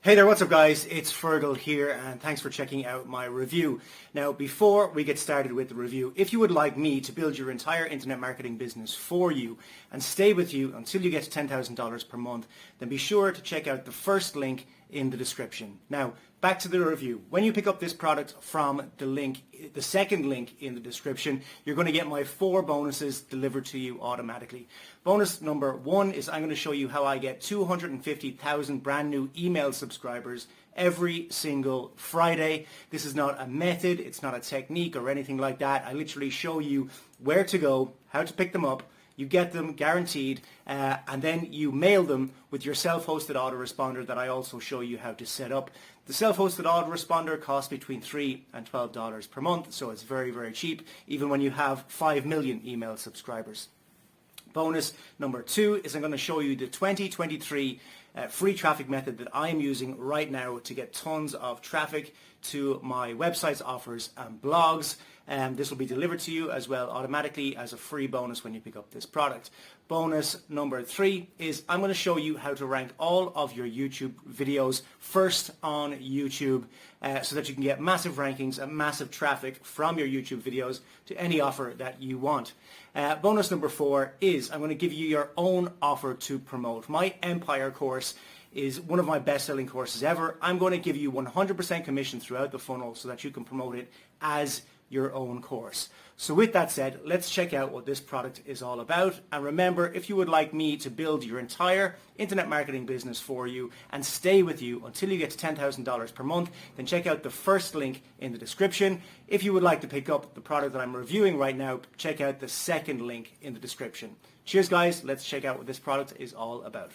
Hey there, what's up guys? It's Fergal here and thanks for checking out my review. Now before we get started with the review, if you would like me to build your entire internet marketing business for you and stay with you until you get to $10,000 per month, then be sure to check out the first link in the description. Now back to the review. When you pick up this product from the second link in the description, you're going to get my 4 bonuses delivered to you automatically. Bonus number 1 is I'm going to show you how I get 250,000 brand new email subscribers every single Friday. This is not a method, it's not a technique or anything like that. I literally show you where to go, how to pick them up. You get them guaranteed and then you mail them with your self-hosted autoresponder that I also show you how to set up. The self-hosted autoresponder costs between $3 and $12 per month, so it's very, very cheap, even when you have 5 million email subscribers. Bonus number 2 is I'm going to show you the 2023 free traffic method that I am using right now to get tons of traffic to my websites, offers and blogs. This will be delivered to you as well automatically as a free bonus when you pick up this product. Bonus number 3 is I'm going to show you how to rank all of your YouTube videos first on YouTube so that you can get massive rankings and massive traffic from your YouTube videos to any offer that you want. Bonus number 4 is I'm going to give you your own offer to promote. My Empire course is one of my best-selling courses ever. I'm going to give you 100% commission throughout the funnel so that you can promote it as your own course. So with that said, let's check out what this product is all about. And remember, if you would like me to build your entire internet marketing business for you and stay with you until you get to $10,000 per month, then check out the first link in the description. If you would like to pick up the product that I'm reviewing right now, check out the second link in the description. Cheers guys, let's check out what this product is all about.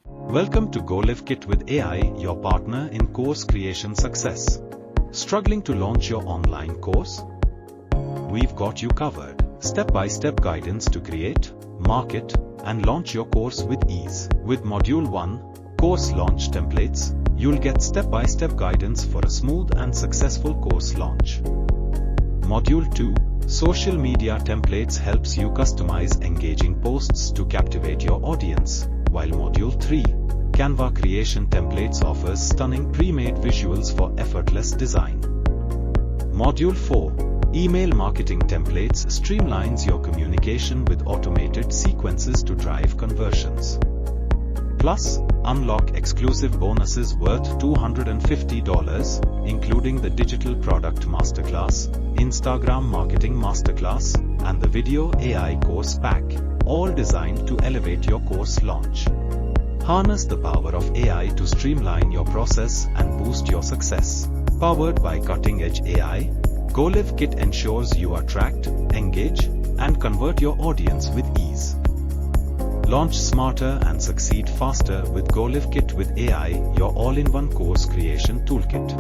Welcome to GoLive Kit with AI, your partner in course creation success. Struggling to launch your online course? We've got you covered. Step-by-step guidance to create, market, and launch your course with ease. With Module 1, Course Launch Templates, you'll get step-by-step guidance for a smooth and successful course launch. Module 2, Social Media Templates helps you customize engaging posts to captivate your audience, while Module 3, Canva Creation Templates offers stunning pre-made visuals for effortless design. Module 4, Email Marketing Templates streamlines your communication with automated sequences to drive conversions. Plus, unlock exclusive bonuses worth $250, including the Digital Product Masterclass, Instagram Marketing Masterclass, and the Video AI Course Pack, all designed to elevate your course launch. Harness the power of AI to streamline your process and boost your success. Powered by cutting-edge AI, GoLive Kit ensures you attract, engage, and convert your audience with ease. Launch smarter and succeed faster with GoLive Kit with AI, your all-in-one course creation toolkit.